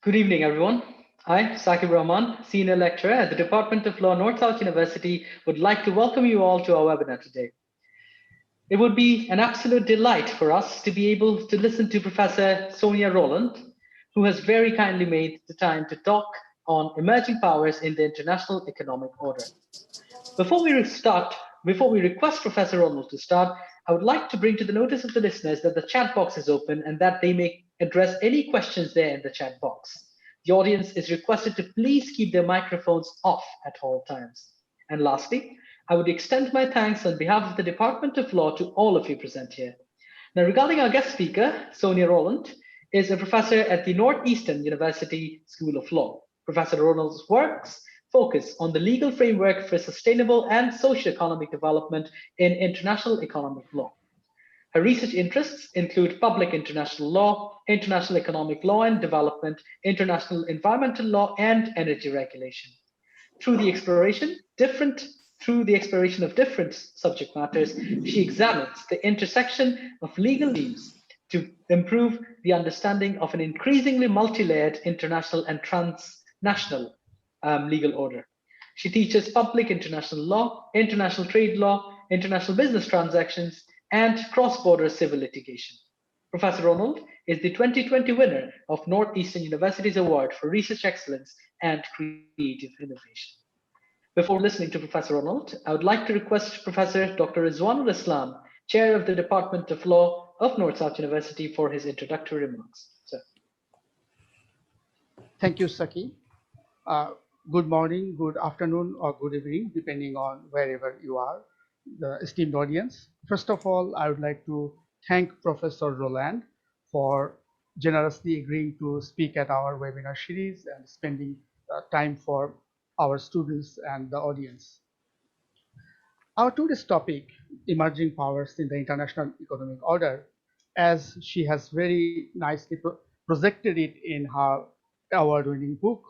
Good evening, everyone. I, Saquib Rahman, Senior Lecturer at the Department of Law, North-South University, would like to welcome you all to our webinar today. It would be an absolute delight for us to be able to listen to Professor Sonia Rolland, who has very kindly made the time to talk on emerging powers in the international economic order. Before we request Professor Rolland to start, I would like to bring to the notice of the listeners that the chat box is open and that they may address any questions there in the chat box. The audience is requested to please keep their microphones off at all times. And lastly, I would extend my thanks on behalf of the Department of Law to all of you present here. Now, regarding our guest speaker, Sonia Rolland is a professor at the Northeastern University School of Law. Professor Rolland's works focus on the legal framework for sustainable and socio-economic development in international economic law. Her research interests include public international law, international economic law and development, international environmental law, and energy regulation. Through the exploration of different subject matters, she examines the intersection of legal themes to improve the understanding of an increasingly multi-layered international and transnational legal order. She teaches public international law, international trade law, international business transactions, and cross-border civil litigation. Professor Ronald is the 2020 winner of Northeastern University's Award for Research Excellence and Creative Innovation. Before listening to Professor Ronald, I would like to request Professor Dr. Rizwanul, Chair of the Department of Law of North-South University, for his introductory remarks. Sir. Thank you, Saki. Good morning, good afternoon, or good evening, depending on wherever you are, the esteemed audience. First of all, I would like to thank Professor Rolland for generously agreeing to speak at our webinar series and spending time for our students and the audience. Our today's topic, emerging powers in the international economic order, as she has very nicely projected it in her award-winning book,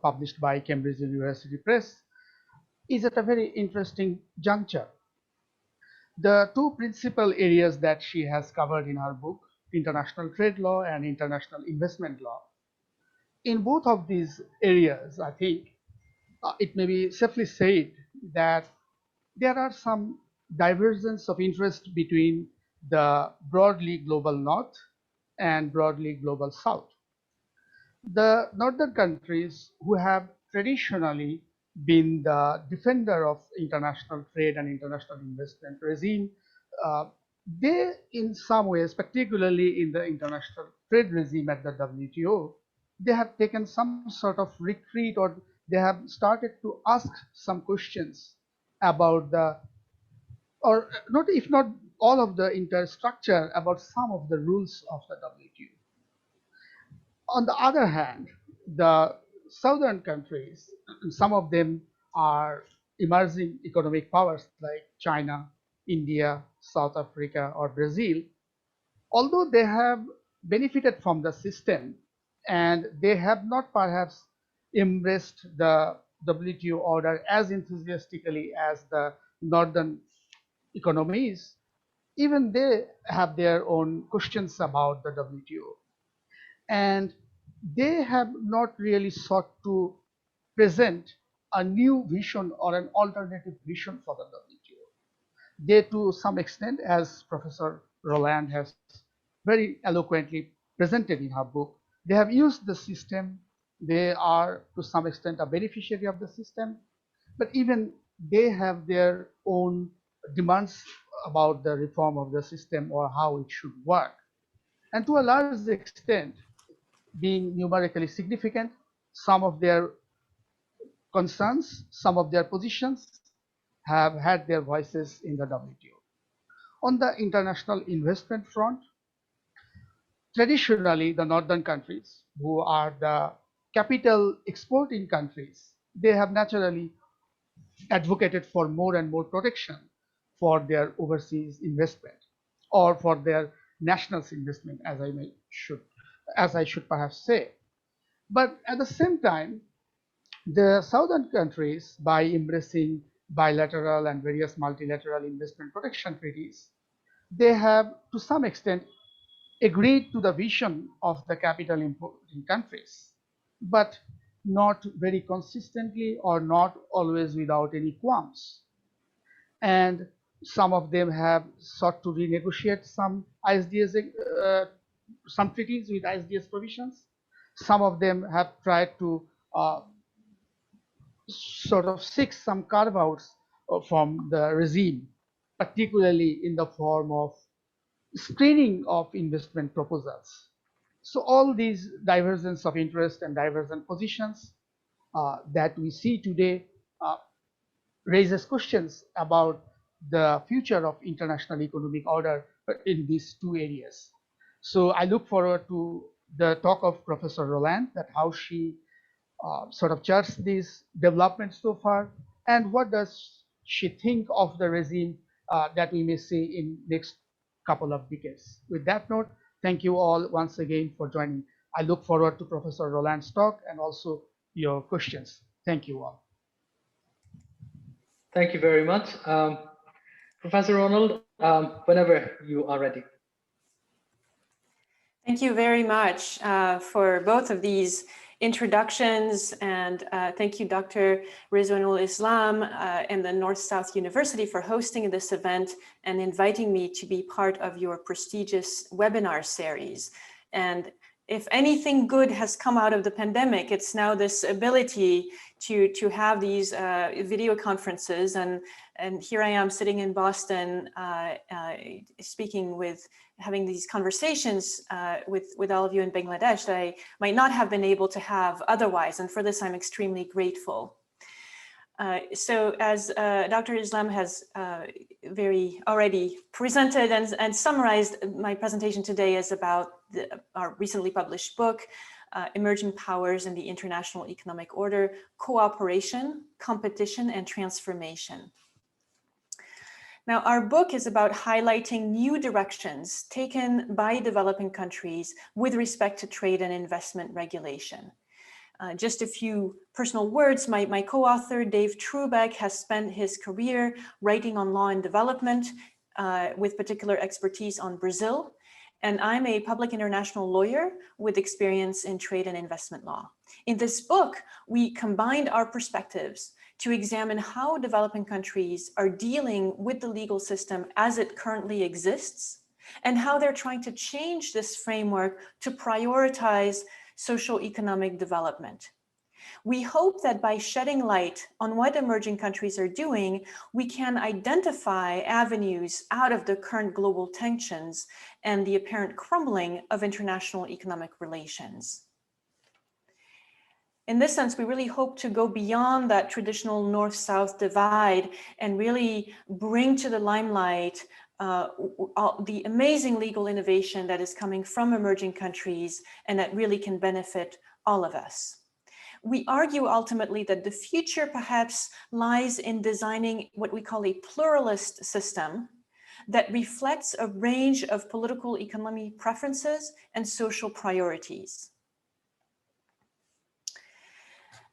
published by Cambridge University Press, is at a very interesting juncture. The two principal areas that she has covered in her book, international trade law and international investment law. In both of these areas, I think it may be safely said that there are some divergence of interest between the broadly global North and broadly global South. The northern countries, who have traditionally been the defender of international trade and international investment regime, they in some ways, particularly in the international trade regime at the WTO, they have taken some sort of retreat, or they have started to ask some questions about the, or not, if not all of the entire structure, about some of the rules of the WTO. On the other hand, the southern countries, some of them are emerging economic powers like China, India, South Africa, or Brazil. Although they have benefited from the system and they have not perhaps embraced the WTO order as enthusiastically as the northern economies, even they have their own questions about the WTO. And they have not really sought to present a new vision or an alternative vision for the WTO. They, to some extent, as Professor Rolland has very eloquently presented in her book, they have used the system. They are, to some extent, a beneficiary of the system, but even they have their own demands about the reform of the system or how it should work. And to a large extent, being numerically significant, some of their concerns, some of their positions have had their voices in the WTO. On the international investment front, traditionally the northern countries, who are the capital exporting countries, they have naturally advocated for more and more protection for their overseas investment, or for their national investment, as I should perhaps say. But at the same time, the southern countries, by embracing bilateral and various multilateral investment protection treaties, they have to some extent agreed to the vision of the capital importing countries. but not very consistently or not always without any qualms. And some of them have sought to renegotiate some ISDS, some treaties with ISDS provisions. Some of them have tried to sort of seek some carve-outs from the regime, particularly in the form of screening of investment proposals. So all these divergence of interest and divergent positions that we see today uh, raises questions about the future of international economic order in these two areas. So I look forward to the talk of Professor Rolland, that how she sort of charts these developments so far, and what does she think of the regime that we may see in next couple of decades. With that note, thank you all once again for joining. I look forward to Professor Rolland's talk and also your questions. Thank you all. Thank you very much. Professor Ronald, whenever you are ready. Thank you very much for both of these introductions, and thank you, Dr. Rizwanul Islam and the North-South University for hosting this event and inviting me to be part of your prestigious webinar series. And if anything good has come out of the pandemic, it's now this ability to have these video conferences. And here I am sitting in Boston, having these conversations with all of you in Bangladesh that I might not have been able to have otherwise. And for this, I'm extremely grateful. So as Dr. Islam has very already presented and summarized, my presentation today is about our recently published book, Emerging Powers in the International Economic Order, Cooperation, Competition, and Transformation. Now, our book is about highlighting new directions taken by developing countries with respect to trade and investment regulation. Just a few personal words. My co-author, Dave Trubeck, has spent his career writing on law and development with particular expertise on Brazil. And I'm a public international lawyer with experience in trade and investment law. In this book, we combined our perspectives to examine how developing countries are dealing with the legal system as it currently exists, and how they're trying to change this framework to prioritize socio-economic development. We hope that by shedding light on what emerging countries are doing, we can identify avenues out of the current global tensions and the apparent crumbling of international economic relations. In this sense, we really hope to go beyond that traditional North-South divide and really bring to the limelight the amazing legal innovation that is coming from emerging countries and that really can benefit all of us. We argue ultimately that the future perhaps lies in designing what we call a pluralist system that reflects a range of political economy preferences and social priorities.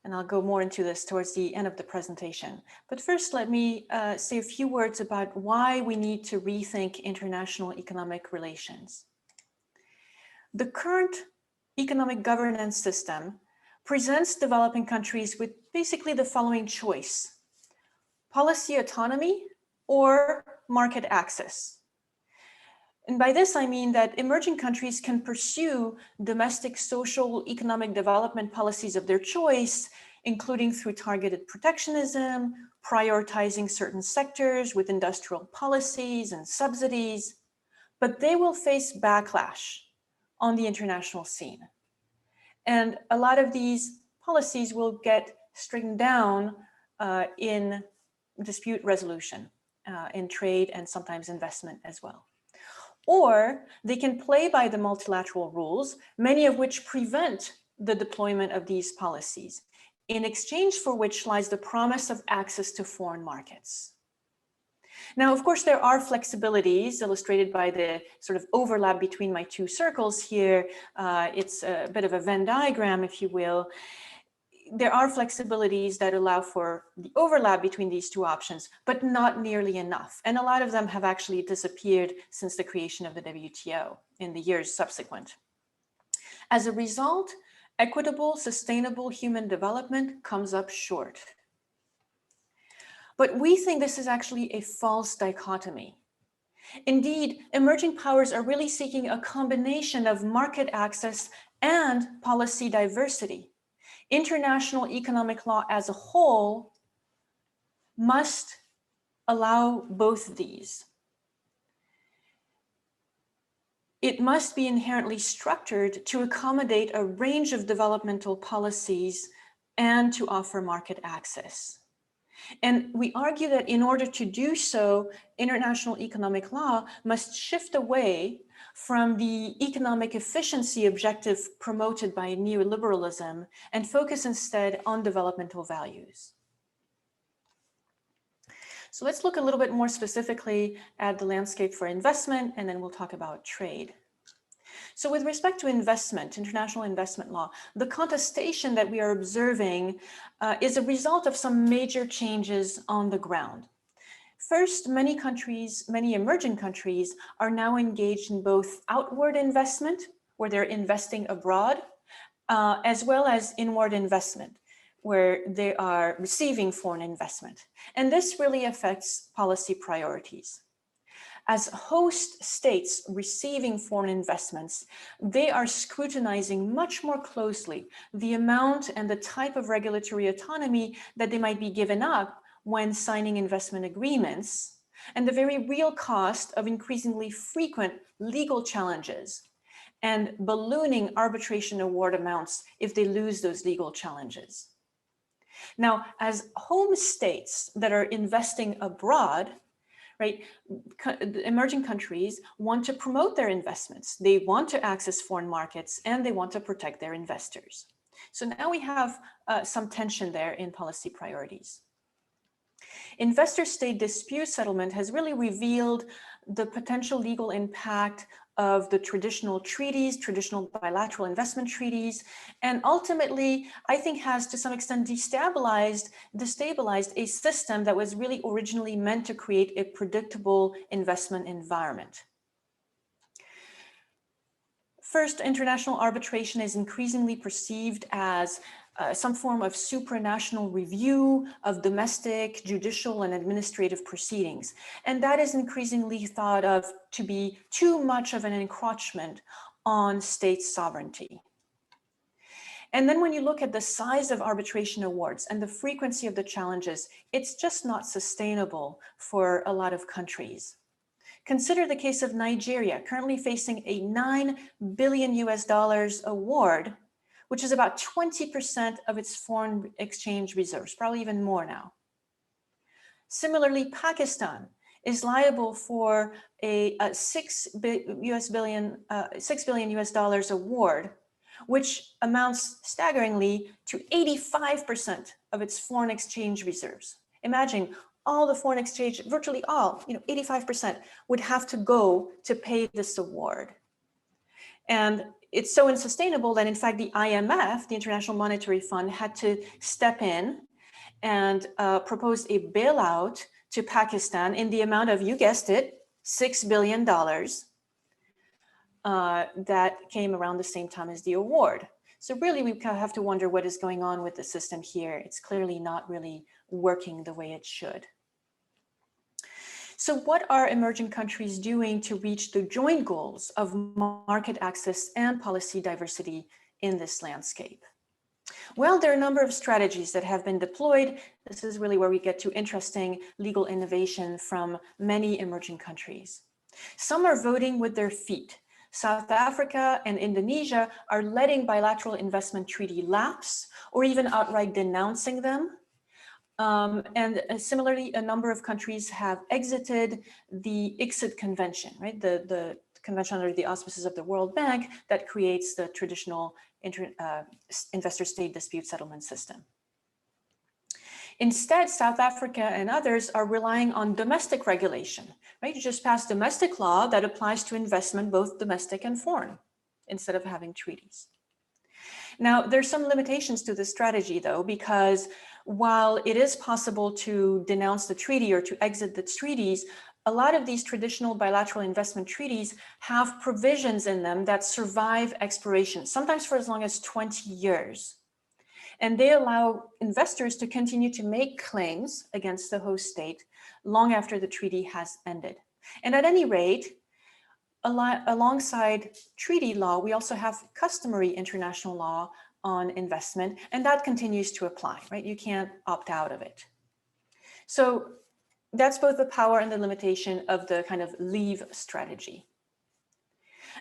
And I'll go more into this towards the end of the presentation. But first, let me say a few words about why we need to rethink international economic relations. The current economic governance system presents developing countries with basically the following choice: policy autonomy or market access. And by this, I mean that emerging countries can pursue domestic social economic development policies of their choice, including through targeted protectionism, prioritizing certain sectors with industrial policies and subsidies, but they will face backlash on the international scene. And a lot of these policies will get stricken down in dispute resolution, in trade and sometimes investment as well. Or they can play by the multilateral rules, many of which prevent the deployment of these policies, in exchange for which lies the promise of access to foreign markets. Now, of course, there are flexibilities illustrated by the sort of overlap between my two circles here. It's a bit of a Venn diagram, if you will. There are flexibilities that allow for the overlap between these two options, but not nearly enough. And a lot of them have actually disappeared since the creation of the WTO in the years subsequent. As a result, Equitable, sustainable human development comes up short. But we think this is actually a false dichotomy. Indeed, emerging powers are really seeking a combination of market access and policy diversity. International economic law as a whole must allow both of these. It must be inherently structured to accommodate a range of developmental policies and to offer market access. And we argue that in order to do so, international economic law must shift away from the economic efficiency objective promoted by neoliberalism and focus instead on developmental values. So let's look a little bit more specifically at the landscape for investment, and then we'll talk about trade. So with respect to investment, international investment law, the contestation that we are observing is a result of some major changes on the ground. First, many countries, many emerging countries are now engaged in both outward investment, where they're investing abroad, as well as inward investment, where they are receiving foreign investment. And this really affects policy priorities. As host states receiving foreign investments, they are scrutinizing much more closely the amount and the type of regulatory autonomy that they might be given up when signing investment agreements, and the very real cost of increasingly frequent legal challenges and ballooning arbitration award amounts if they lose those legal challenges. Now, as home states that are investing abroad, right, emerging countries want to promote their investments. They want to access foreign markets and they want to protect their investors. So now we have some tension there in policy priorities. Investor-state dispute settlement has really revealed the potential legal impact of the traditional treaties, traditional bilateral investment treaties, and ultimately, I think has to some extent destabilized a system that was really originally meant to create a predictable investment environment. First, international arbitration is increasingly perceived as some form of supranational review of domestic, judicial, and administrative proceedings. And that is increasingly thought of to be too much of an encroachment on state sovereignty. And then when you look at the size of arbitration awards and the frequency of the challenges, it's just not sustainable for a lot of countries. Consider the case of Nigeria, currently facing a $9 billion award, which is about 20% of its foreign exchange reserves, probably even more now. Similarly, Pakistan is liable for a $6 billion award, which amounts staggeringly to 85% of its foreign exchange reserves. Imagine all the foreign exchange, virtually all, 85% would have to go to pay this award. And it's so unsustainable that in fact the IMF, the International Monetary Fund, had to step in and propose a bailout to Pakistan in the amount of, you guessed it, $6 billion that came around the same time as the award. So really we kind of have to wonder what is going on with the system here. It's clearly not really working the way it should. So what are emerging countries doing to reach the joint goals of market access and policy diversity in this landscape? Well, there are a number of strategies that have been deployed. This is really where we get to interesting legal innovation from many emerging countries. Some are voting with their feet. South Africa and Indonesia are letting bilateral investment treaty lapse or even outright denouncing them. And similarly, a number of countries have exited the ICSID convention, right? The convention under the auspices of the World Bank that creates the traditional investor-state dispute settlement system. Instead, South Africa and others are relying on domestic regulation, right? You just pass domestic law that applies to investment, both domestic and foreign, instead of having treaties. Now, there's some limitations to this strategy, though, because while it is possible to denounce the treaty or to exit the treaties, a lot of these traditional bilateral investment treaties have provisions in them that survive expiration, sometimes for as long as 20 years. And they allow investors to continue to make claims against the host state long after the treaty has ended. And at any rate, alongside treaty law, we also have customary international law on investment, and that continues to apply, right? You can't opt out of it. So that's both the power and the limitation of the kind of leave strategy.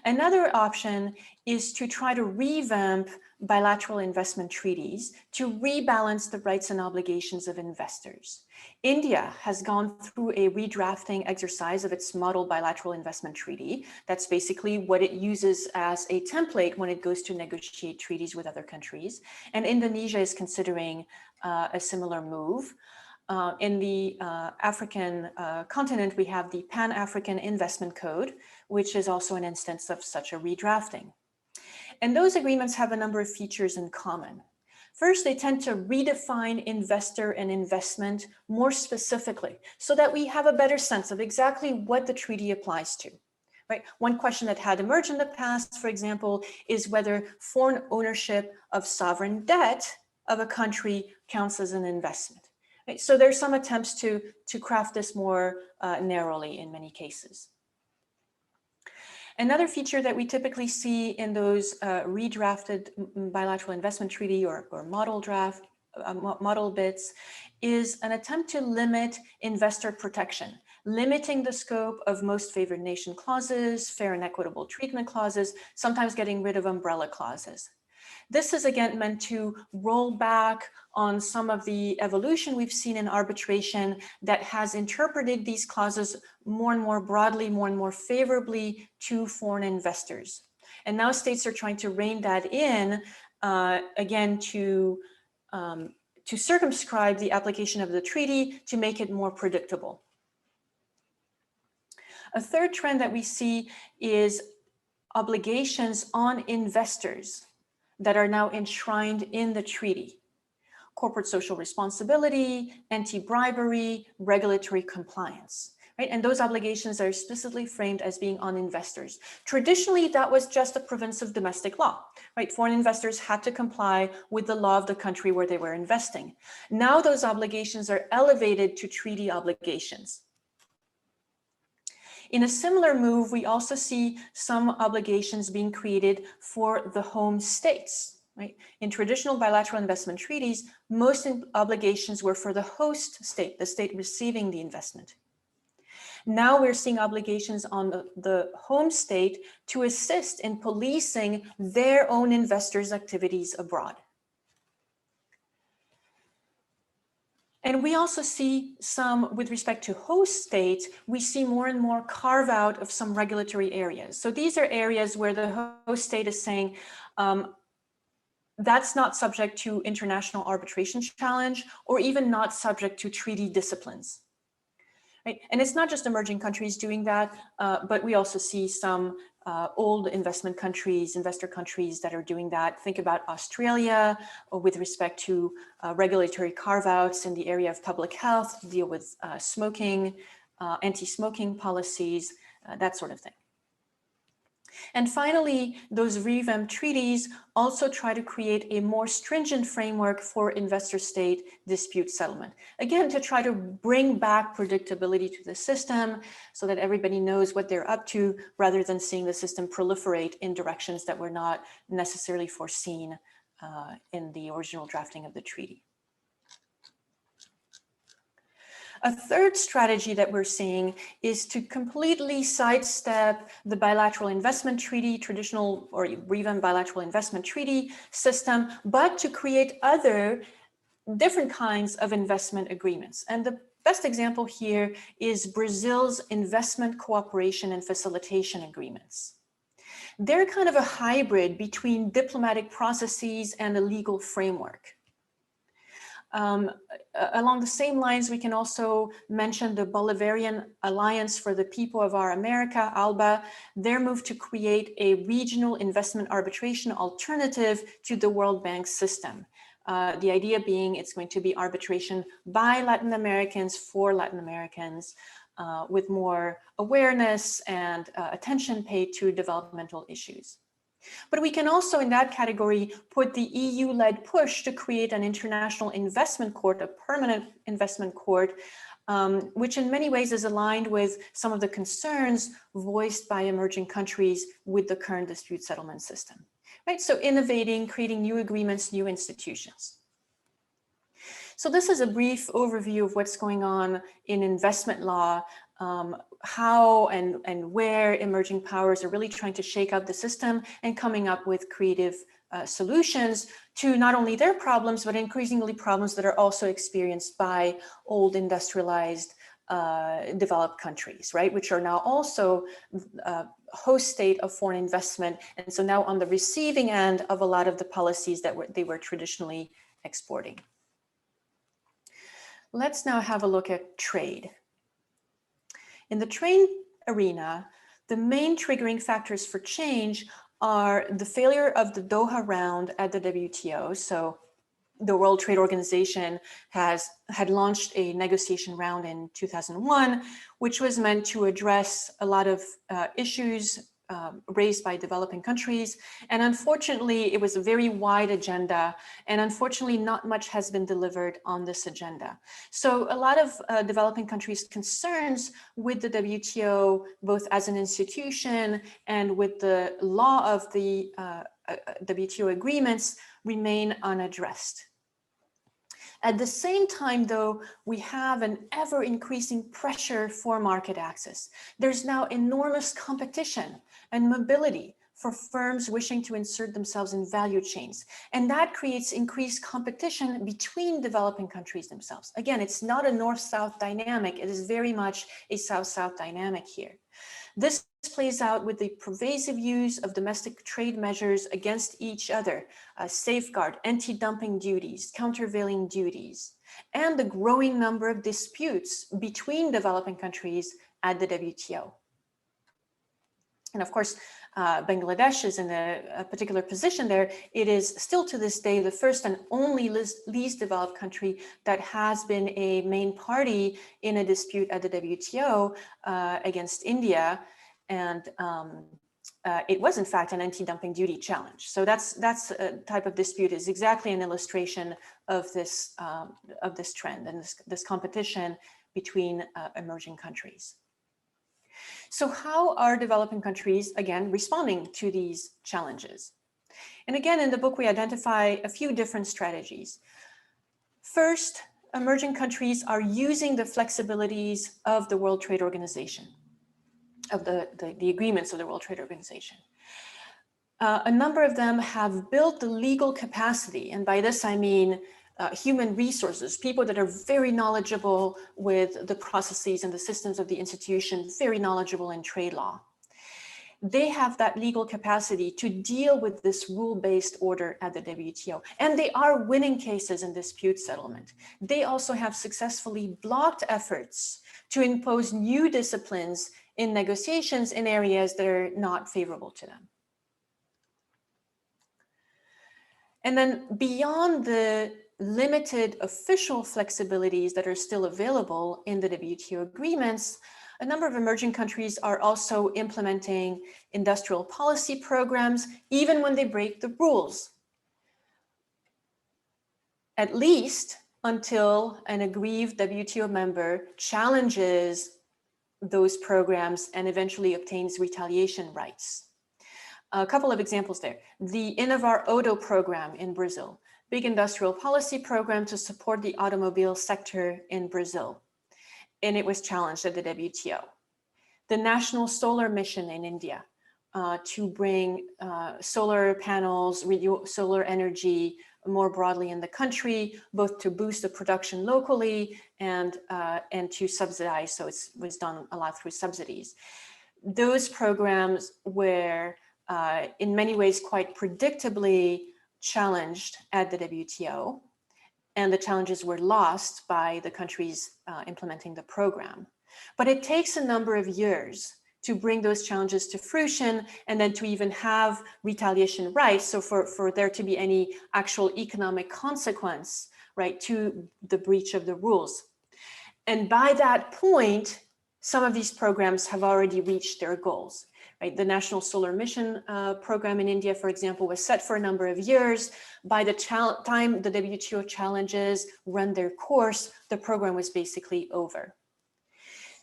Another option is to try to revamp bilateral investment treaties to rebalance the rights and obligations of investors. India has gone through a redrafting exercise of its model bilateral investment treaty. That's basically what it uses as a template when it goes to negotiate treaties with other countries. And Indonesia is considering a similar move. In the African continent, we have the Pan-African Investment Code, which is also an instance of such a redrafting. And those agreements have a number of features in common. First, they tend to redefine investor and investment more specifically so that we have a better sense of exactly what the treaty applies to. Right? One question that had emerged in the past, for example, is whether foreign ownership of sovereign debt of a country counts as an investment. Right? So there's some attempts to craft this more narrowly in many cases. Another feature that we typically see in those redrafted bilateral investment treaty or model bits is an attempt to limit investor protection, limiting the scope of most favored nation clauses, fair and equitable treatment clauses, sometimes getting rid of umbrella clauses. This is again meant to roll back on some of the evolution we've seen in arbitration that has interpreted these clauses more and more broadly, more and more favorably to foreign investors. And now states are trying to rein that in, again, to circumscribe the application of the treaty to make it more predictable. A third trend that we see is obligations on investors that are now enshrined in the treaty. Corporate social responsibility, anti-bribery, regulatory compliance, right? And those obligations are explicitly framed as being on investors. Traditionally, that was just a province of domestic law, right? Foreign investors had to comply with the law of the country where they were investing. Now those obligations are elevated to treaty obligations. In a similar move, we also see some obligations being created for the home states, right? In traditional bilateral investment treaties, most obligations were for the host state, the state receiving the investment. Now we're seeing obligations on the home state to assist in policing their own investors' activities abroad. And we also see some, with respect to host states, we see more and more carve out of some regulatory areas. So these are areas where the host state is saying, that's not subject to international arbitration challenge or even not subject to treaty disciplines. Right? And it's not just emerging countries doing that, but we also see some old investment countries, investor countries that are doing that. Think about Australia with respect to regulatory carve-outs in the area of public health, to deal with smoking, anti-smoking policies, that sort of thing. And finally, those revamped treaties also try to create a more stringent framework for investor-state dispute settlement. Again, to try to bring back predictability to the system so that everybody knows what they're up to, rather than seeing the system proliferate in directions that were not necessarily foreseen in the original drafting of the treaty. A third strategy that we're seeing is to completely sidestep the bilateral investment treaty, traditional or revamped bilateral investment treaty system, but to create other different kinds of investment agreements. And the best example here is Brazil's investment cooperation and facilitation agreements. They're kind of a hybrid between diplomatic processes and a legal framework. Along the same lines, we can also mention the Bolivarian Alliance for the People of Our America, ALBA, their move to create a regional investment arbitration alternative to the World Bank system. The idea being it's going to be arbitration by Latin Americans for Latin Americans, with more awareness and attention paid to developmental issues. But we can also, in that category, put the EU-led push to create an international investment court, a permanent investment court, which in many ways is aligned with some of the concerns voiced by emerging countries with the current dispute settlement system, right? So innovating, creating new agreements, new institutions. So this is a brief overview of what's going on in investment law, how and where emerging powers are really trying to shake up the system and coming up with creative solutions to not only their problems, but increasingly problems that are also experienced by old industrialized developed countries, right? Which are now also host state of foreign investment. And so now on the receiving end of a lot of the policies that they were traditionally exporting. Let's now have a look at trade. In the trade arena, the main triggering factors for change are the failure of the Doha round at the WTO. So the World Trade Organization had launched a negotiation round in 2001, which was meant to address a lot of issues raised by developing countries. And unfortunately, it was a very wide agenda. And unfortunately, not much has been delivered on this agenda. So a lot of developing countries' concerns with the WTO, both as an institution and with the law of the WTO agreements, remain unaddressed. At the same time, though, we have an ever increasing pressure for market access. There's now enormous competition and mobility for firms wishing to insert themselves in value chains. And that creates increased competition between developing countries themselves. Again, it's not a north-south dynamic. It is very much a south-south dynamic here. This plays out with the pervasive use of domestic trade measures against each other, safeguard, anti-dumping duties, countervailing duties, and the growing number of disputes between developing countries at the WTO. And of course, Bangladesh is in a particular position there. It is still to this day the first and only least developed country that has been a main party in a dispute at the WTO against India. And it was in fact an anti-dumping duty challenge. So that's a type of dispute is exactly an illustration of this trend and this competition between emerging countries. So how are developing countries, again, responding to these challenges? And again, in the book, we identify a few different strategies. First, emerging countries are using the flexibilities of the World Trade Organization, of the agreements of the World Trade Organization. A number of them have built the legal capacity, and by this I mean human resources, people that are very knowledgeable with the processes and the systems of the institution, very knowledgeable in trade law. They have that legal capacity to deal with this rule-based order at the WTO, and they are winning cases in dispute settlement. They also have successfully blocked efforts to impose new disciplines in negotiations in areas that are not favorable to them. And then beyond the limited official flexibilities that are still available in the WTO agreements, a number of emerging countries are also implementing industrial policy programs, even when they break the rules, at least until an aggrieved WTO member challenges those programs and eventually obtains retaliation rights. A couple of examples there. The Inovar Auto program in Brazil, big industrial policy program to support the automobile sector in Brazil. And it was challenged at the WTO. The National Solar Mission in India to bring solar panels, solar energy more broadly in the country, both to boost the production locally and to subsidize. So it was done a lot through subsidies. Those programs were in many ways quite predictably challenged at the WTO, and the challenges were lost by the countries implementing the program. But it takes a number of years to bring those challenges to fruition and then to even have retaliation rights. So for there to be any actual economic consequence, right, to the breach of the rules. And by that point, some of these programs have already reached their goals. Right? The National Solar Mission program in India, for example, was set for a number of years. By the time the WTO challenges run their course, the program was basically over.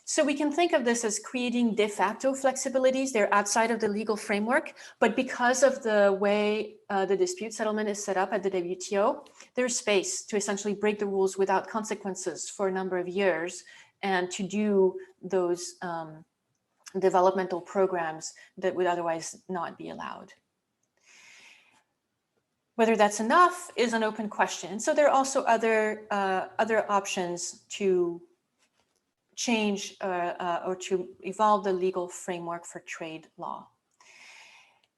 So we can think of this as creating de facto flexibilities. They're outside of the legal framework, but because of the way the dispute settlement is set up at the WTO, there's space to essentially break the rules without consequences for a number of years and to do those developmental programs that would otherwise not be allowed. Whether that's enough is an open question. So there are also other options to change or to evolve the legal framework for trade law.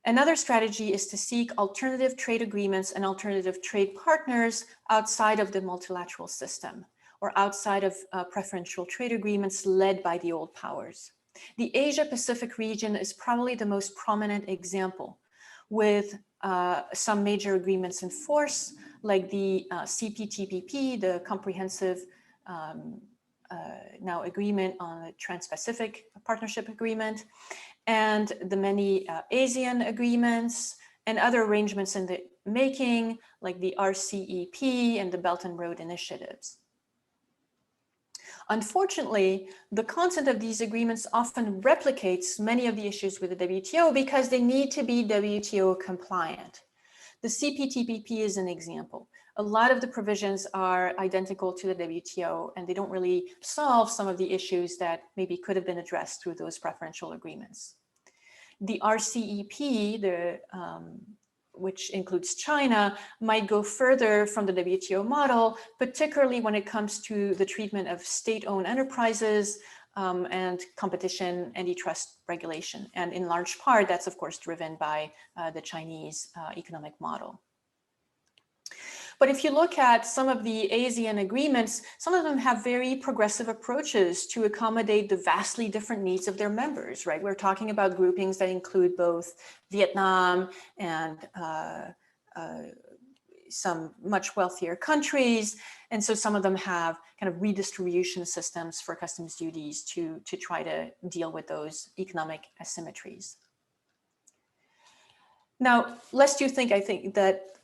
Another strategy is to seek alternative trade agreements and alternative trade partners outside of the multilateral system or outside of preferential trade agreements led by the old powers. The Asia-Pacific region is probably the most prominent example, with some major agreements in force, like the CPTPP, the Comprehensive now agreement on the Trans-Pacific Partnership Agreement, and the many ASEAN agreements and other arrangements in the making, like the RCEP and the Belt and Road Initiatives. Unfortunately, the content of these agreements often replicates many of the issues with the WTO because they need to be WTO compliant. The CPTPP is an example. A lot of the provisions are identical to the WTO, and they don't really solve some of the issues that maybe could have been addressed through those preferential agreements. The RCEP, which includes China, might go further from the WTO model, particularly when it comes to the treatment of state-owned enterprises and competition, antitrust regulation. And in large part, that's of course driven by the Chinese economic model. But if you look at some of the ASEAN agreements, some of them have very progressive approaches to accommodate the vastly different needs of their members, right? We're talking about groupings that include both Vietnam and some much wealthier countries. And so some of them have kind of redistribution systems for customs duties to try to deal with those economic asymmetries. Now, lest you think, I think that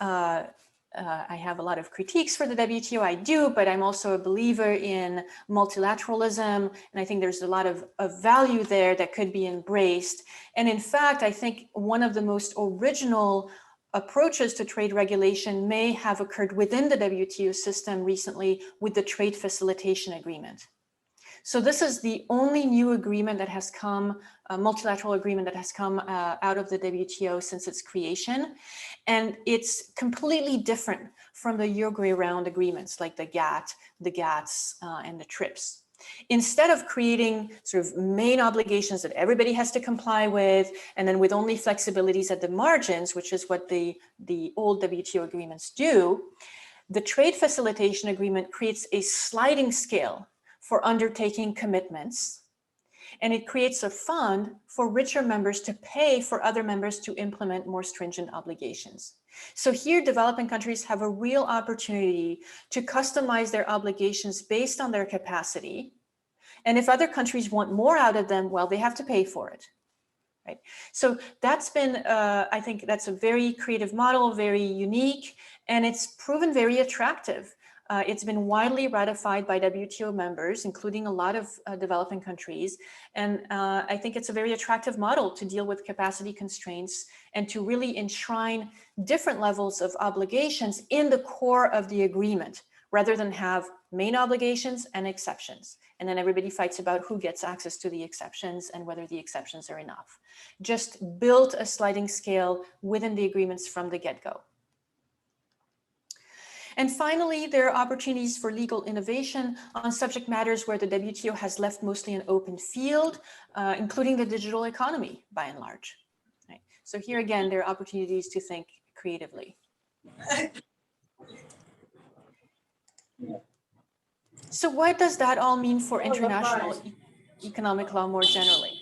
I have a lot of critiques for the WTO. I do, but I'm also a believer in multilateralism. And I think there's a lot of value there that could be embraced. And in fact, I think one of the most original approaches to trade regulation may have occurred within the WTO system recently with the Trade Facilitation Agreement. So this is the only new agreement that has come, a multilateral agreement that has come out of the WTO since its creation. And it's completely different from the Uruguay round agreements like the GATT, the GATS, and the TRIPS. Instead of creating sort of main obligations that everybody has to comply with, and then with only flexibilities at the margins, which is what the old WTO agreements do, the Trade Facilitation Agreement creates a sliding scale for undertaking commitments, and it creates a fund for richer members to pay for other members to implement more stringent obligations. So here, developing countries have a real opportunity to customize their obligations based on their capacity. And if other countries want more out of them, well, they have to pay for it. Right? So that's been, I think that's a very creative model, very unique, and it's proven very attractive. It's been widely ratified by WTO members, including a lot of developing countries. And I think it's a very attractive model to deal with capacity constraints and to really enshrine different levels of obligations in the core of the agreement, rather than have main obligations and exceptions. And then everybody fights about who gets access to the exceptions and whether the exceptions are enough. Just build a sliding scale within the agreements from the get-go. And finally, there are opportunities for legal innovation on subject matters where the WTO has left mostly an open field, including the digital economy, by and large. Right? So here again, there are opportunities to think creatively. So what does that all mean for international economic law more generally?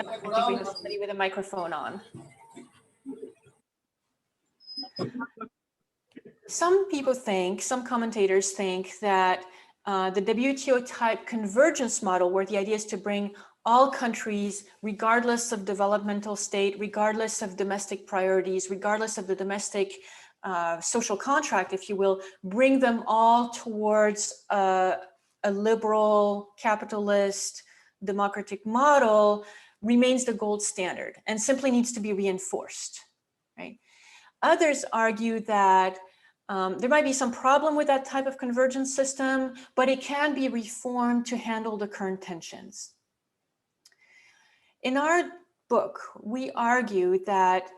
I think we have somebody with a microphone on. Some people think, some commentators think that the WTO type convergence model, where the idea is to bring all countries, regardless of developmental state, regardless of domestic priorities, regardless of the domestic social contract, if you will, bring them all towards a liberal, capitalist, democratic model, remains the gold standard and simply needs to be reinforced, right? Others argue that there might be some problem with that type of convergence system, but it can be reformed to handle the current tensions. In our book, we argue that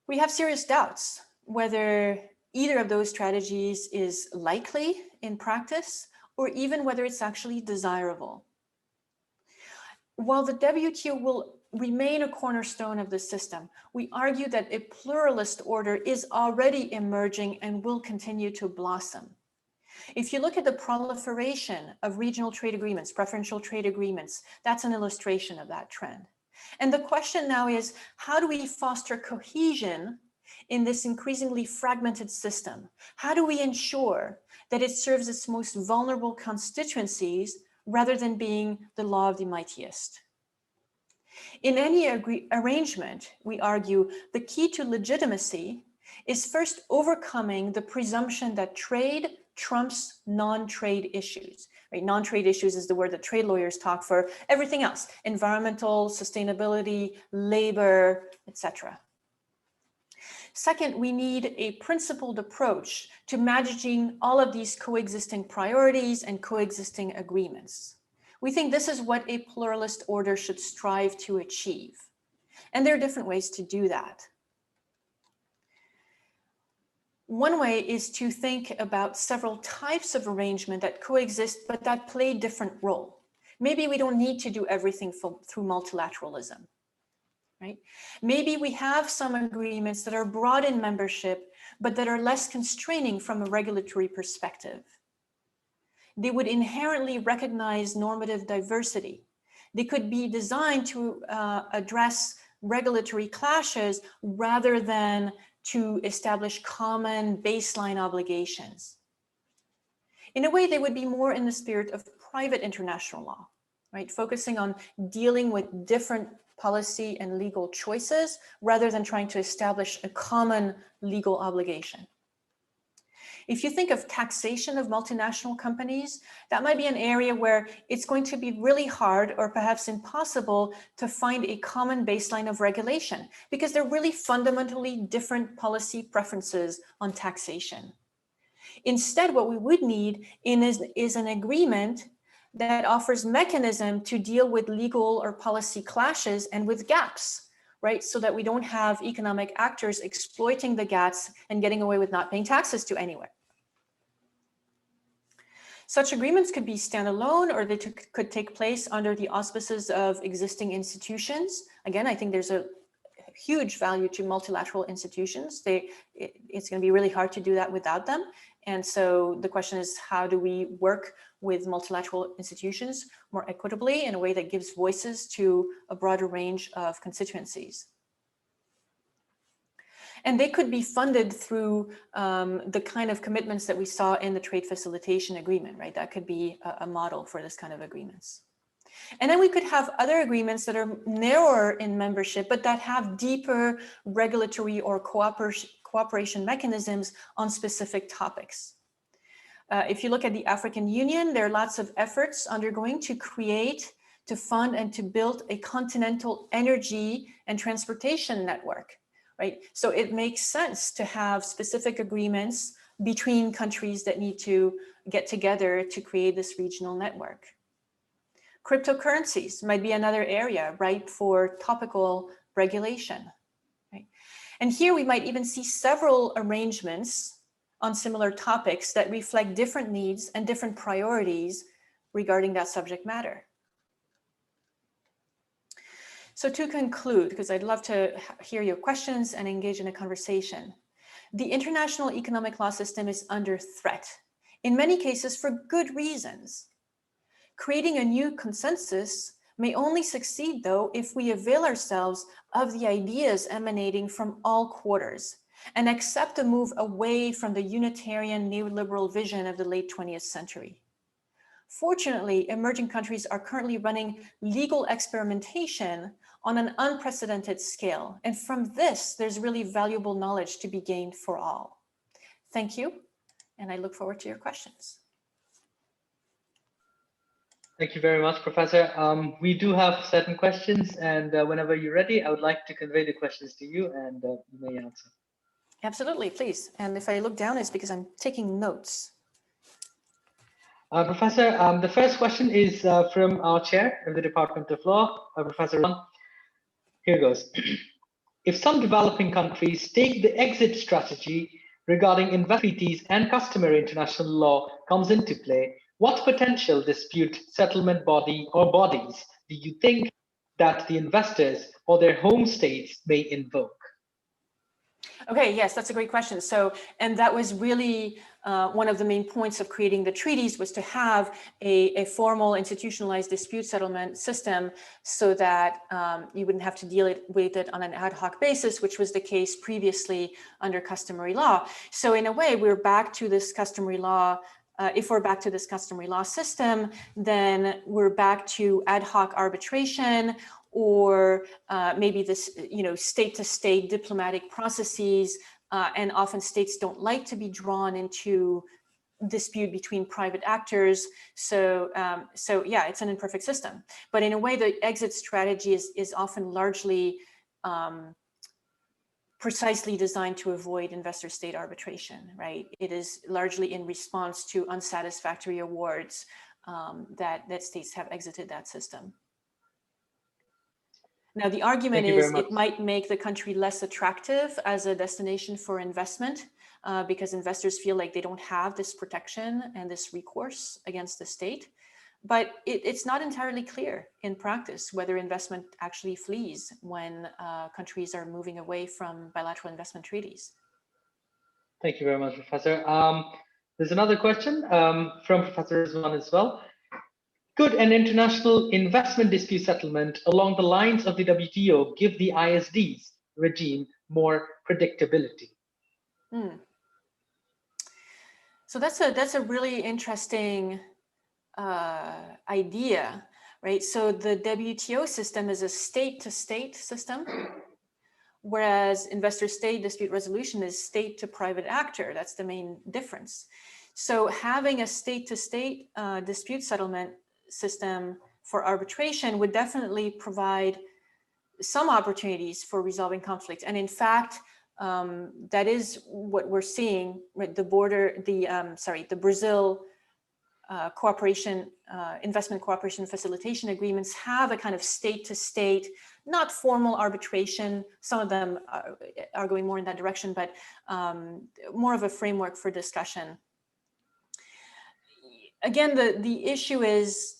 we have serious doubts whether either of those strategies is likely in practice, or even whether it's actually desirable. While the WTO will remain a cornerstone of the system, we argue that a pluralist order is already emerging and will continue to blossom. If you look at the proliferation of regional trade agreements, preferential trade agreements, that's an illustration of that trend. And the question now is, how do we foster cohesion in this increasingly fragmented system? How do we ensure that it serves its most vulnerable constituencies rather than being the law of the mightiest? In any arrangement, we argue, the key to legitimacy is first overcoming the presumption that trade trumps non-trade issues. Right? Non-trade issues is the word that trade lawyers talk for everything else: environmental, sustainability, labor, etc. Second, we need a principled approach to managing all of these coexisting priorities and coexisting agreements. We think this is what a pluralist order should strive to achieve. And there are different ways to do that. One way is to think about several types of arrangement that coexist, but that play different role. Maybe we don't need to do everything through multilateralism. Right? Maybe we have some agreements that are broad in membership, but that are less constraining from a regulatory perspective. They would inherently recognize normative diversity. They could be designed to address regulatory clashes rather than to establish common baseline obligations. In a way, they would be more in the spirit of private international law, right? Focusing on dealing with different policy and legal choices rather than trying to establish a common legal obligation. If you think of taxation of multinational companies, that might be an area where it's going to be really hard or perhaps impossible to find a common baseline of regulation because they're really fundamentally different policy preferences on taxation. Instead, what we would need is an agreement that offers mechanism to deal with legal or policy clashes and with gaps, right? So that we don't have economic actors exploiting the gaps and getting away with not paying taxes to anyone. Such agreements could be standalone, or they could take place under the auspices of existing institutions. Again, I think there's a huge value to multilateral institutions. It's going to be really hard to do that without them. And so the question is, how do we work with multilateral institutions more equitably in a way that gives voices to a broader range of constituencies? And they could be funded through the kind of commitments that we saw in the trade facilitation agreement, right? That could be a model for this kind of agreements. And then we could have other agreements that are narrower in membership, but that have deeper regulatory or cooperation mechanisms on specific topics. If you look at the African Union, there are lots of efforts undergoing to create, to fund, and to build a continental energy and transportation network, right? So it makes sense to have specific agreements between countries that need to get together to create this regional network. Cryptocurrencies might be another area ripe for topical regulation, right? And here we might even see several arrangements on similar topics that reflect different needs and different priorities regarding that subject matter. So to conclude, because I'd love to hear your questions and engage in a conversation, the international economic law system is under threat, in many cases for good reasons. Creating a new consensus may only succeed, though, if we avail ourselves of the ideas emanating from all quarters and accept a move away from the Unitarian neoliberal vision of the late 20th century. Fortunately, emerging countries are currently running legal experimentation on an unprecedented scale. And from this, there's really valuable knowledge to be gained for all. Thank you. And I look forward to your questions. Thank you very much, Professor. We do have certain questions, and whenever you're ready, I would like to convey the questions to you, and you may answer. Absolutely, please. And if I look down, it's because I'm taking notes. Professor, the first question is from our chair of the Department of Law, Professor Rahman. Here goes. If some developing countries take the exit strategy regarding investment treaties and customary international law comes into play, what potential dispute settlement body or bodies do you think that the investors or their home states may invoke? Okay, yes, that's a great question. So, and that was really one of the main points of creating the treaties, was to have a formal institutionalized dispute settlement system so that you wouldn't have to deal with it on an ad hoc basis, which was the case previously under customary law. So in a way, we're back to this customary law. If we're back to this customary law system, then we're back to ad hoc arbitration, or maybe this, state-to-state diplomatic processes, and often states don't like to be drawn into dispute between private actors. So yeah, it's an imperfect system. But in a way, the exit strategy is often largely precisely designed to avoid investor-state arbitration, right? It is largely in response to unsatisfactory awards that states have exited that system. Now, the argument is it might make the country less attractive as a destination for investment because investors feel like they don't have this protection and this recourse against the state. But it's not entirely clear in practice whether investment actually flees when countries are moving away from bilateral investment treaties. Thank you very much, Professor. There's another question from Professor Rizwanul as well. Could an international investment dispute settlement along the lines of the WTO give the ISD's regime more predictability? So that's a really interesting idea, right? So the WTO system is a state-to-state system, whereas investor-state dispute resolution is state-to-private actor. That's the main difference. So having a state-to-state dispute settlement system for arbitration would definitely provide some opportunities for resolving conflict. And in fact, that is what we're seeing, right? The Brazil investment cooperation facilitation agreements have a kind of state-to-state, not formal arbitration. Some of them are going more in that direction, but more of a framework for discussion. Again, the issue is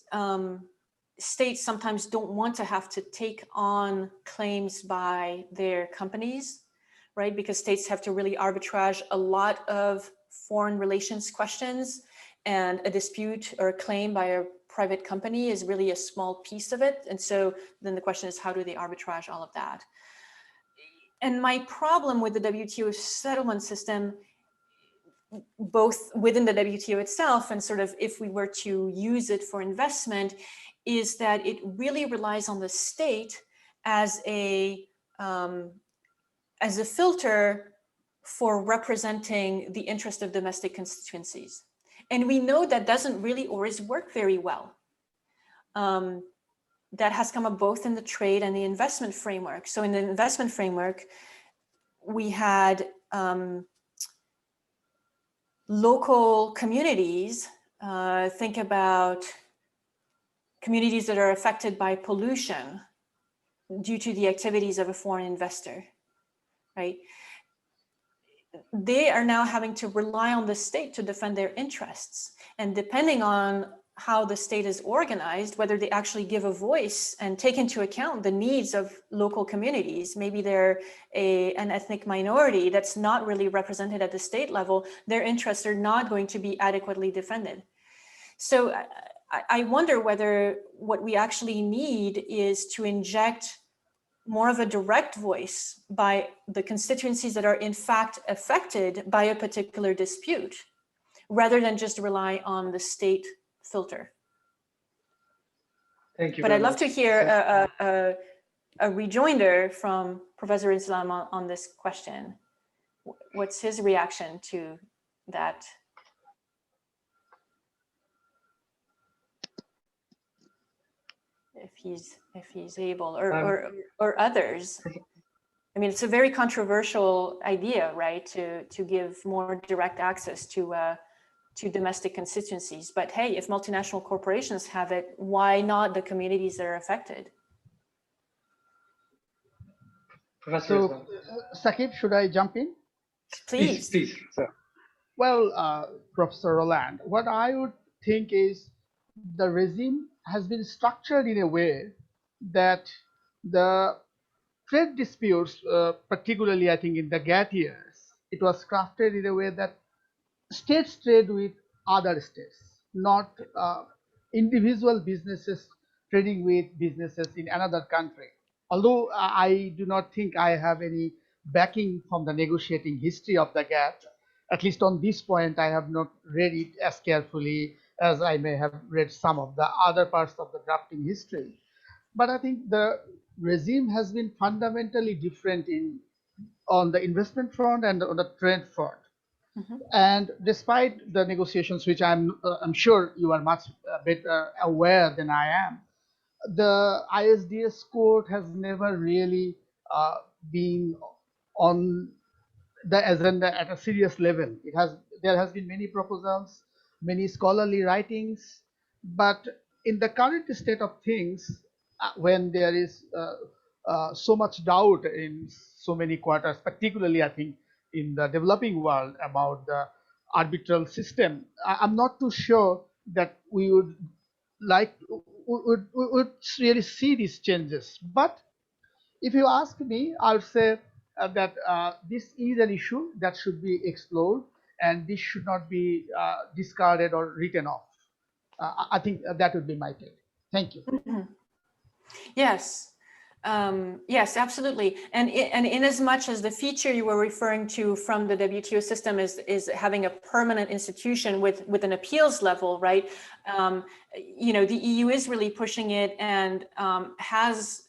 states sometimes don't want to have to take on claims by their companies, right? Because states have to really arbitrage a lot of foreign relations questions, and a dispute or a claim by a private company is really a small piece of it. And so then the question is, how do they arbitrage all of that? And my problem with the WTO settlement system, both within the WTO itself and sort of if we were to use it for investment, is that it really relies on the state as a filter for representing the interest of domestic constituencies. And we know that doesn't really always work very well. That has come up both in the trade and the investment framework. So in the investment framework, we had local communities. Think about communities that are affected by pollution due to the activities of a foreign investor, right? They are now having to rely on the state to defend their interests. And depending on how the state is organized, whether they actually give a voice and take into account the needs of local communities, maybe they're an ethnic minority that's not really represented at the state level, their interests are not going to be adequately defended. So I wonder whether what we actually need is to inject more of a direct voice by the constituencies that are in fact affected by a particular dispute, rather than just rely on the state filter. Thank you. But I'd love to hear a rejoinder from Professor Rizwanul on this question. What's his reaction to that? If he's able, or others. I mean, it's a very controversial idea, right? To give more direct access to domestic constituencies. But hey, if multinational corporations have it, why not the communities that are affected? Professor, so, Saquib, should I jump in? Please, sir. Well, Professor Rolland, what I would think is the regime has been structured in a way that the trade disputes, particularly I think in the GATT years, it was crafted in a way that states trade with other states, not individual businesses trading with businesses in another country. Although I do not think I have any backing from the negotiating history of the GATT, at least on this point, I have not read it as carefully as I may have read some of the other parts of the drafting history. But I think the regime has been fundamentally different on the investment front and on the trade front. And despite the negotiations, which I'm sure you are much better aware than I am, the ISDS court has never really been on the agenda at a serious level. There has been many proposals, many scholarly writings, but in the current state of things, when there is so much doubt in so many quarters, particularly I think in the developing world about the arbitral system, I'm not too sure that we would would really see these changes. But if you ask me, I would say that this is an issue that should be explored, and this should not be discarded or written off. I think that would be my take. Thank you. Yes. Yes, absolutely. And in as much as the feature you were referring to from the WTO system is having a permanent institution with an appeals level, right? You know, the EU is really pushing it and has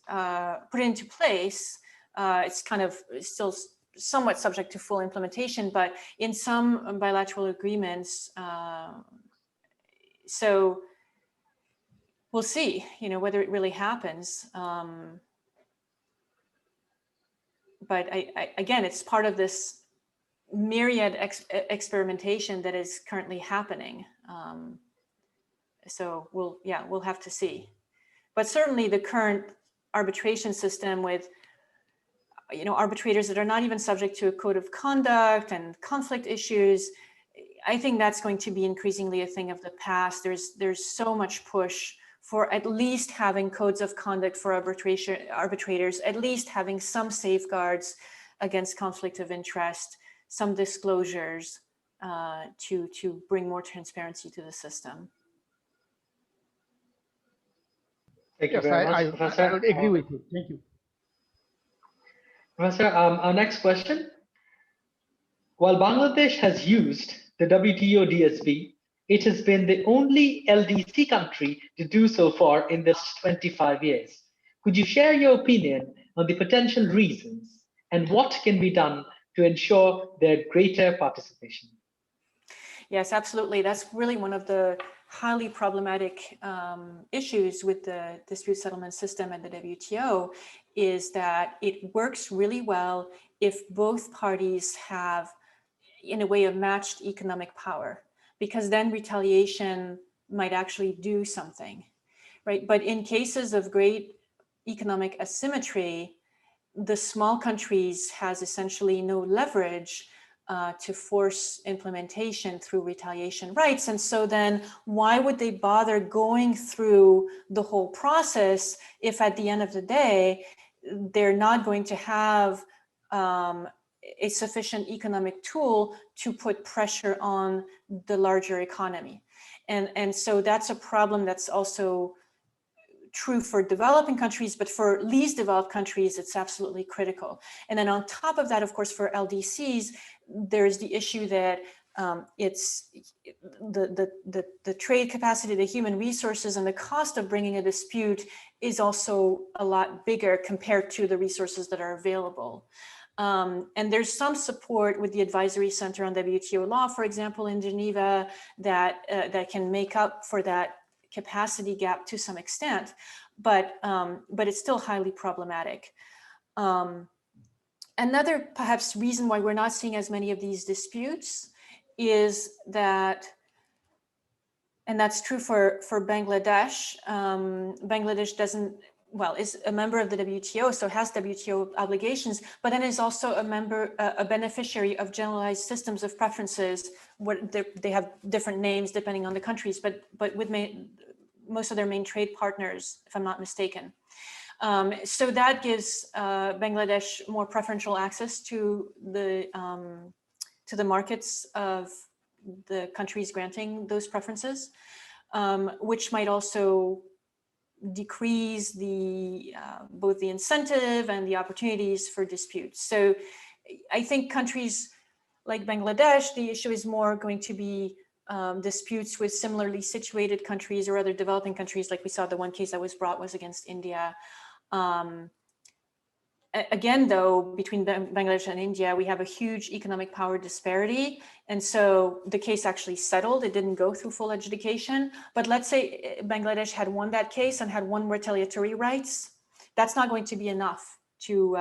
put it into place. It's kind of still somewhat subject to full implementation, but in some bilateral agreements, so we'll see, you know, whether it really happens. But again, it's part of this myriad experimentation that is currently happening. So we'll have to see. But certainly the current arbitration system with, you know, arbitrators that are not even subject to a code of conduct and conflict issues, I think that's going to be increasingly a thing of the past. There's so much push for at least having codes of conduct for arbitrators, at least having some safeguards against conflict of interest, some disclosures to bring more transparency to the system. Thank you very much, Professor. I would agree with you. Thank you. Professor, our next question. While Bangladesh has used the WTO DSB, it has been the only LDC country to do so far in the last 25 years. Could you share your opinion on the potential reasons and what can be done to ensure their greater participation? Yes, absolutely. That's really one of the highly problematic issues with the dispute settlement system and the WTO is that it works really well if both parties have, in a way, a matched economic power, because then retaliation might actually do something, right? But in cases of great economic asymmetry, the small countries has essentially no leverage to force implementation through retaliation rights. And so then why would they bother going through the whole process if at the end of the day, they're not going to have a sufficient economic tool to put pressure on the larger economy. And so that's a problem that's also true for developing countries, but for least developed countries, it's absolutely critical. And then on top of that, of course, for LDCs, there's the issue that the trade capacity, the human resources, and the cost of bringing a dispute is also a lot bigger compared to the resources that are available. And there's some support with the Advisory Center on WTO law, for example, in Geneva, that can make up for that capacity gap to some extent, but it's still highly problematic. Another perhaps reason why we're not seeing as many of these disputes is that, and that's true for Bangladesh, Bangladesh is a member of the WTO, so has WTO obligations, but then is also a beneficiary of generalized systems of preferences, where they have different names depending on the countries, but with most of their main trade partners, if I'm not mistaken. So that gives Bangladesh more preferential access to the markets of the countries granting those preferences, which might also decrease both the incentive and the opportunities for disputes. So I think countries like Bangladesh, the issue is more going to be disputes with similarly situated countries or other developing countries. Like we saw, the one case that was brought was against India. Again, though, between Bangladesh and India, we have a huge economic power disparity. And so the case actually settled. It didn't go through full adjudication. But let's say Bangladesh had won that case and had won retaliatory rights. That's not going to be enough to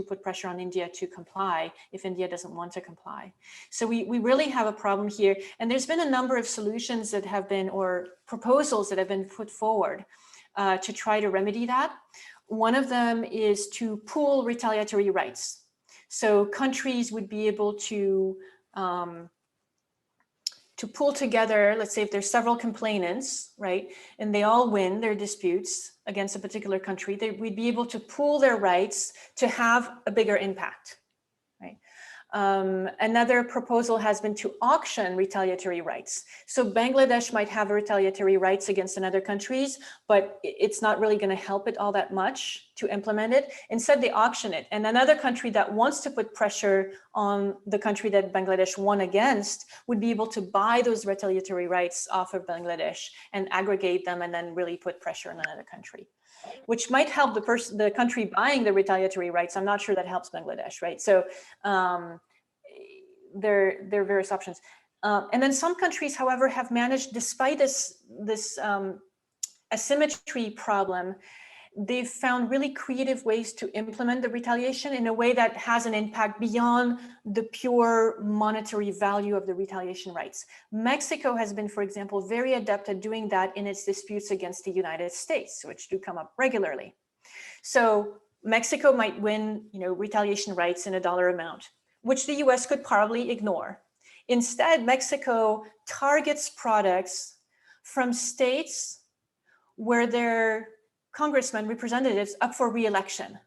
put pressure on India to comply if India doesn't want to comply. So we really have a problem here. And there's been a number of solutions that have been, or proposals that have been put forward to try to remedy that. One of them is to pool retaliatory rights. So countries would be able to pool together, let's say if there's several complainants, right, and they all win their disputes against a particular country, we'd be able to pool their rights to have a bigger impact, right? Another proposal has been to auction retaliatory rights. So Bangladesh might have retaliatory rights against another countries, but it's not really going to help it all that much to implement it. Instead, they auction it. And another country that wants to put pressure on the country that Bangladesh won against would be able to buy those retaliatory rights off of Bangladesh and aggregate them and then really put pressure on another country, which might help the country buying the retaliatory rights. I'm not sure that helps Bangladesh, right? So there are various options. And then some countries, however, have managed, despite this asymmetry problem, they've found really creative ways to implement the retaliation in a way that has an impact beyond the pure monetary value of the retaliation rights. Mexico has been, for example, very adept at doing that in its disputes against the United States, which do come up regularly. So Mexico might win, retaliation rights in a dollar amount, which the US could probably ignore. Instead, Mexico targets products from states where their congressmen, representatives up for re-election.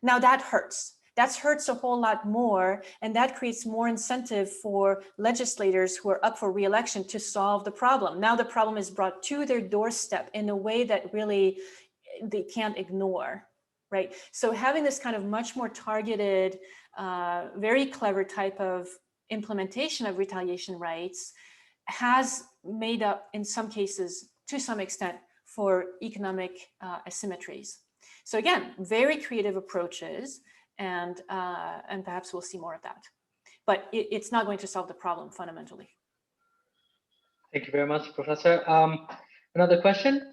Now that hurts. That hurts a whole lot more, and that creates more incentive for legislators who are up for re-election to solve the problem. Now the problem is brought to their doorstep in a way that really they can't ignore, right? So having this kind of much more targeted, very clever type of implementation of retaliation rights has made up, in some cases, to some extent, for economic asymmetries. So again, very creative approaches, and perhaps we'll see more of that. But it's not going to solve the problem fundamentally. Thank you very much, Professor. Another question.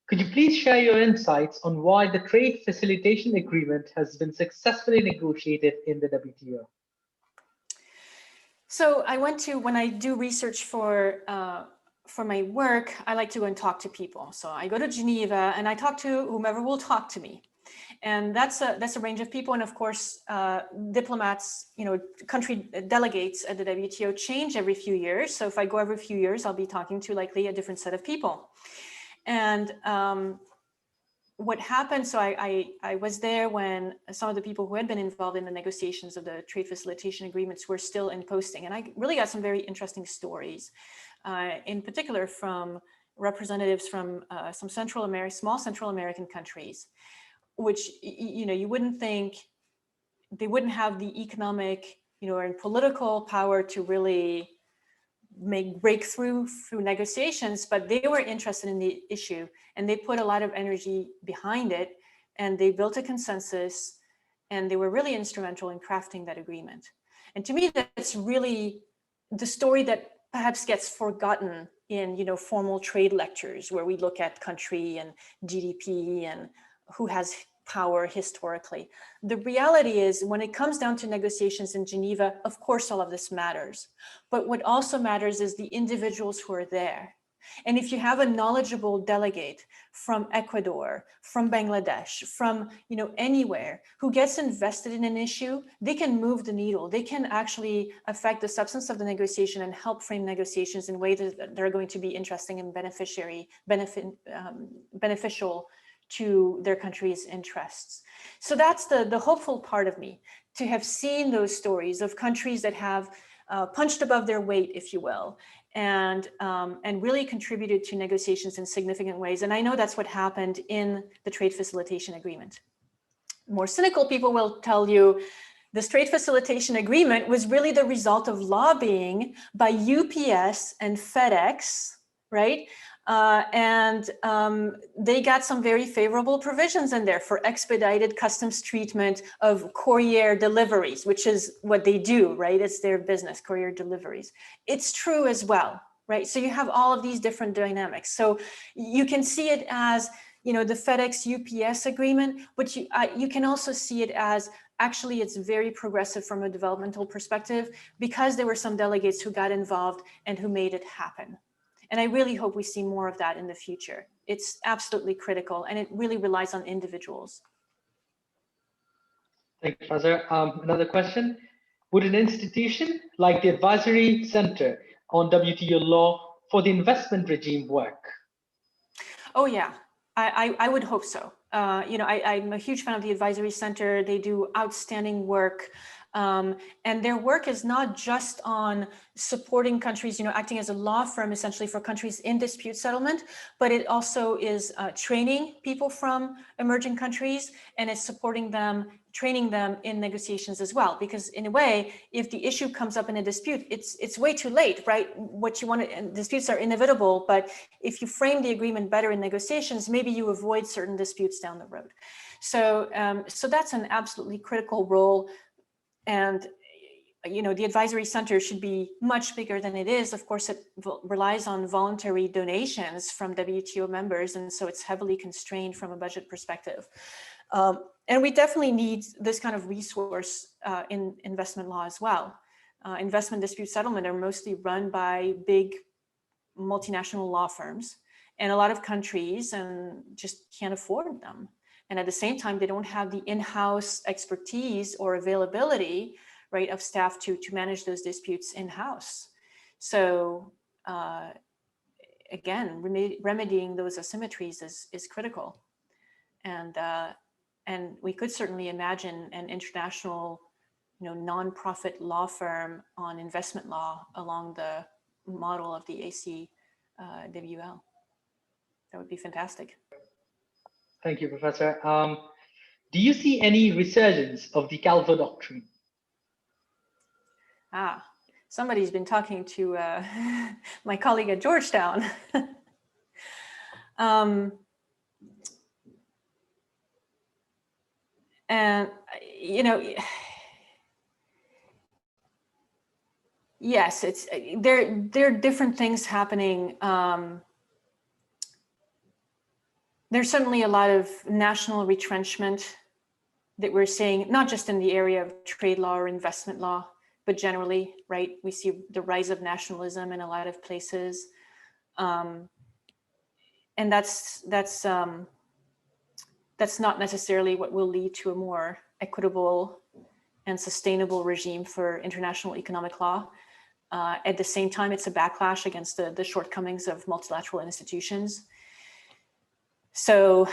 Could you please share your insights on why the Trade Facilitation Agreement has been successfully negotiated in the WTO? So when I do research for my work, I like to go and talk to people. So I go to Geneva and I talk to whomever will talk to me. And that's a range of people. And of course, diplomats, country delegates at the WTO change every few years. So if I go every few years, I'll be talking to likely a different set of people. And what happened, so I was there when some of the people who had been involved in the negotiations of the trade facilitation agreements were still in posting. And I really got some very interesting stories, in particular from representatives from some small Central American countries, which, you wouldn't think they wouldn't have the economic, and political power to really make breakthrough through negotiations, but they were interested in the issue and they put a lot of energy behind it, and they built a consensus, and they were really instrumental in crafting that agreement. And to me, that's really the story that perhaps gets forgotten in, you know, formal trade lectures where we look at country and GDP and who has power historically. The reality is, when it comes down to negotiations in Geneva, of course, all of this matters. But what also matters is the individuals who are there. And if you have a knowledgeable delegate from Ecuador, from Bangladesh, from, you know, anywhere who gets invested in an issue, they can move the needle. They can actually affect the substance of the negotiation and help frame negotiations in ways that are going to be interesting and beneficial to their country's interests. So that's the hopeful part of me, to have seen those stories of countries that have punched above their weight, if you will, and really contributed to negotiations in significant ways. And I know that's what happened in the trade facilitation agreement. More cynical people will tell you this trade facilitation agreement was really the result of lobbying by UPS and FedEx, right? They got some very favorable provisions in there for expedited customs treatment of courier deliveries, which is what they do, right? It's their business, courier deliveries. It's true as well, right? So you have all of these different dynamics. So you can see it as, you know, the FedEx UPS agreement, but you can also see it as, actually, it's very progressive from a developmental perspective, because there were some delegates who got involved and who made it happen. And I really hope we see more of that in the future. It's absolutely critical, and it really relies on individuals. Thank you, Professor. Another question. Would an institution like the Advisory Center on WTO law for the investment regime work? Oh, yeah, I would hope so. You know, I'm a huge fan of the Advisory Center. They do outstanding work. And their work is not just on supporting countries, you know, acting as a law firm essentially for countries in dispute settlement, but it also is training people from emerging countries, and it's supporting them, training them in negotiations as well. Because in a way, if the issue comes up in a dispute, it's way too late, right? What you want to, and disputes are inevitable, but if you frame the agreement better in negotiations, maybe you avoid certain disputes down the road. So, so that's an absolutely critical role. And, you know, the Advisory Center should be much bigger than it is. Of course, it relies on voluntary donations from WTO members, and so it's heavily constrained from a budget perspective. And we definitely need this kind of resource in investment law as well. Investment dispute settlement are mostly run by big multinational law firms, and a lot of countries just can't afford them. And at the same time, they don't have the in-house expertise or availability, right, of staff to manage those disputes in-house. So again, remedying those asymmetries is critical. And we could certainly imagine an international, you know, non-profit law firm on investment law along the model of the ACWL. That would be fantastic. Thank you, Professor. Do you see any resurgence of the Calvo Doctrine? Somebody's been talking to my colleague at Georgetown. And, you know, yes, there are different things happening. There's certainly a lot of national retrenchment that we're seeing, not just in the area of trade law or investment law, but generally, right? We see the rise of nationalism in a lot of places. And that's not necessarily what will lead to a more equitable and sustainable regime for international economic law. At the same time, it's a backlash against the shortcomings of multilateral institutions. So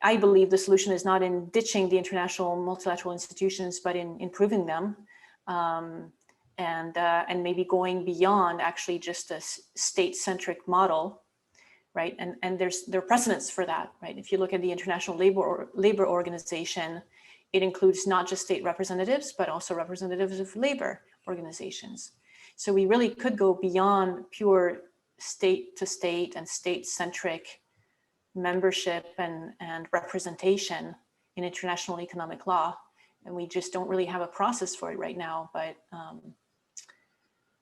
I believe the solution is not in ditching the international multilateral institutions, but in improving them, and maybe going beyond actually just a state-centric model, right? And there are precedents for that, right? If you look at the International Labor Organization, it includes not just state representatives, but also representatives of labor organizations. So we really could go beyond pure state-to-state and state-centric membership and representation in international economic law. And we just don't really have a process for it right now. But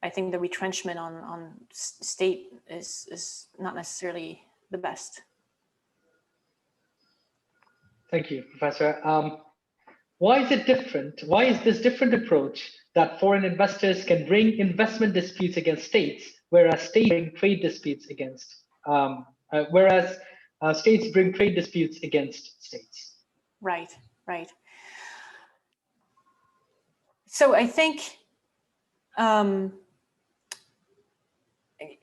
I think the retrenchment on state is not necessarily the best. Thank you, Professor. Why is it different? Why is this different approach that foreign investors can bring investment disputes against states, whereas states bring trade disputes against states bring trade disputes against states? Right, right. So I think,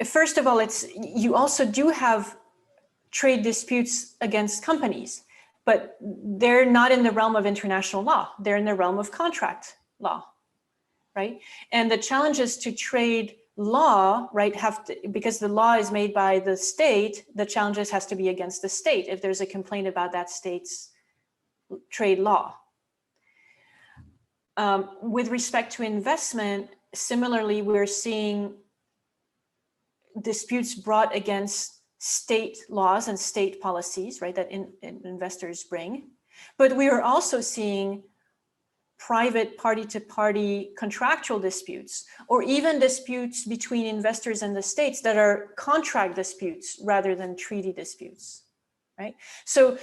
first of all, you also do have trade disputes against companies, but they're not in the realm of international law. They're in the realm of contract law, right? And the challenges to trade law, right, because the law is made by the state, the challenges has to be against the state if there's a complaint about that state's trade law. With respect to investment, similarly, we're seeing disputes brought against state laws and state policies, right, that investors bring. But we are also seeing private party-to-party contractual disputes, or even disputes between investors and the states that are contract disputes rather than treaty disputes, right? So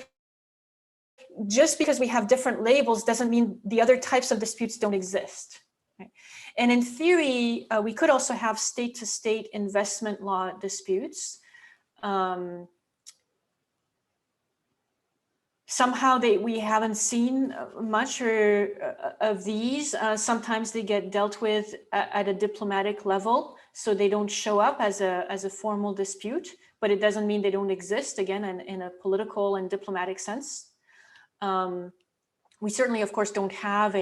just because we have different labels doesn't mean the other types of disputes don't exist. Right? And in theory, we could also have state-to-state investment law disputes. Somehow we haven't seen much of these. Sometimes they get dealt with at a diplomatic level, so they don't show up as a formal dispute, but it doesn't mean they don't exist, again, in a political and diplomatic sense. We certainly, of course, don't have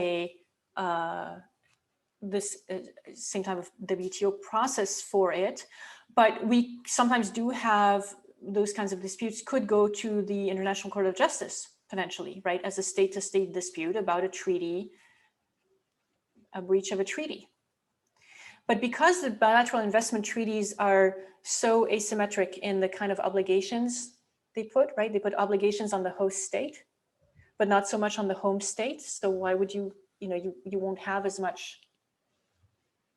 this same type of WTO process for it, but we sometimes do have those kinds of disputes could go to the International Court of Justice, potentially, right, as a state-to-state dispute about a treaty, a breach of a treaty. But because the bilateral investment treaties are so asymmetric in the kind of obligations they put, right, they put obligations on the host state, but not so much on the home state. So why would you won't have as much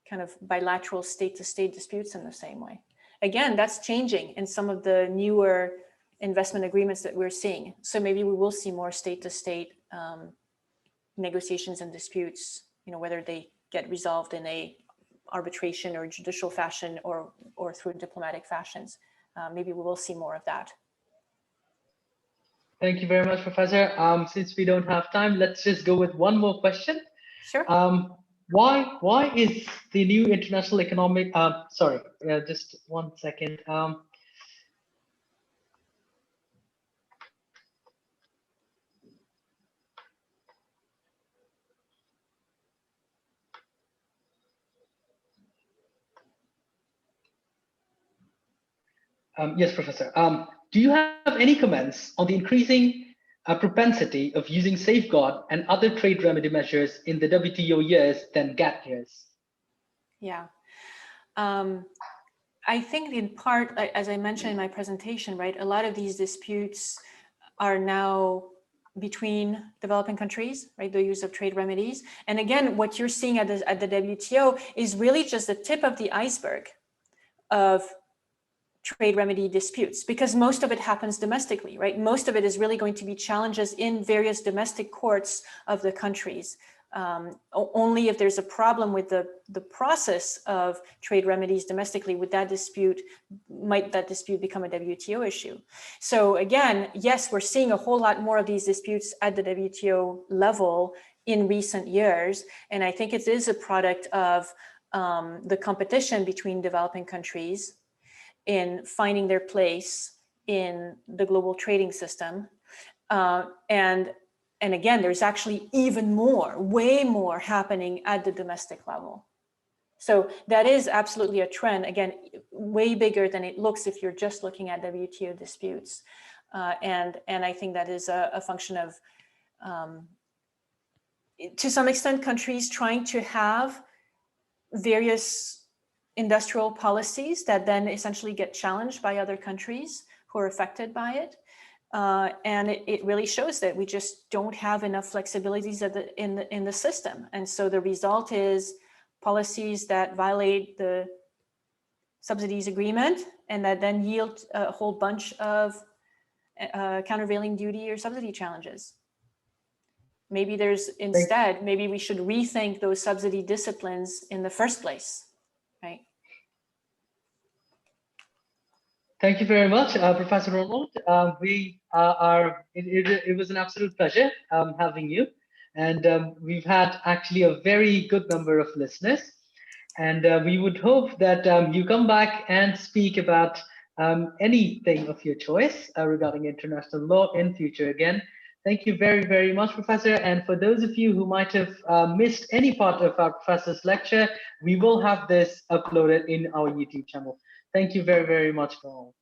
kind of bilateral state-to-state disputes in the same way. Again, that's changing in some of the newer investment agreements that we're seeing. So maybe we will see more state-to-state negotiations and disputes, whether they get resolved in a arbitration or judicial fashion or through diplomatic fashions. Maybe we will see more of that. Thank you very much, Professor. Since we don't have time, let's just go with one more question. Sure. Why is the new international economic, just 1 second. Yes, Professor. Do you have any comments on the increasing propensity of using safeguard and other trade remedy measures in the WTO years than GATT years? Yeah. I think in part, as I mentioned in my presentation, right, a lot of these disputes are now between developing countries, right, the use of trade remedies. And again, what you're seeing at the WTO is really just the tip of the iceberg of trade remedy disputes, because most of it happens domestically, right? Most of it is really going to be challenges in various domestic courts of the countries. Only if there's a problem with the process of trade remedies domestically might that dispute become a WTO issue. So again, yes, we're seeing a whole lot more of these disputes at the WTO level in recent years. And I think it is a product of the competition between developing countries in finding their place in the global trading system. And again, there's actually even more, way more happening at the domestic level. So that is absolutely a trend, again, way bigger than it looks if you're just looking at WTO disputes. And I think that is a function of, to some extent, countries trying to have various industrial policies that then essentially get challenged by other countries who are affected by it. And it really shows that we just don't have enough flexibilities in the system. And so the result is policies that violate the subsidies agreement and that then yield a whole bunch of countervailing duty or subsidy challenges. Maybe there's instead, maybe we should rethink those subsidy disciplines in the first place, right? Thank you very much, Professor Rolland. It was an absolute pleasure having you. And we've had actually a very good number of listeners. And we would hope that you come back and speak about anything of your choice regarding international law in future again. Thank you very, very much, Professor. And for those of you who might have missed any part of our professor's lecture, we will have this uploaded in our YouTube channel. Thank you very, very much for all.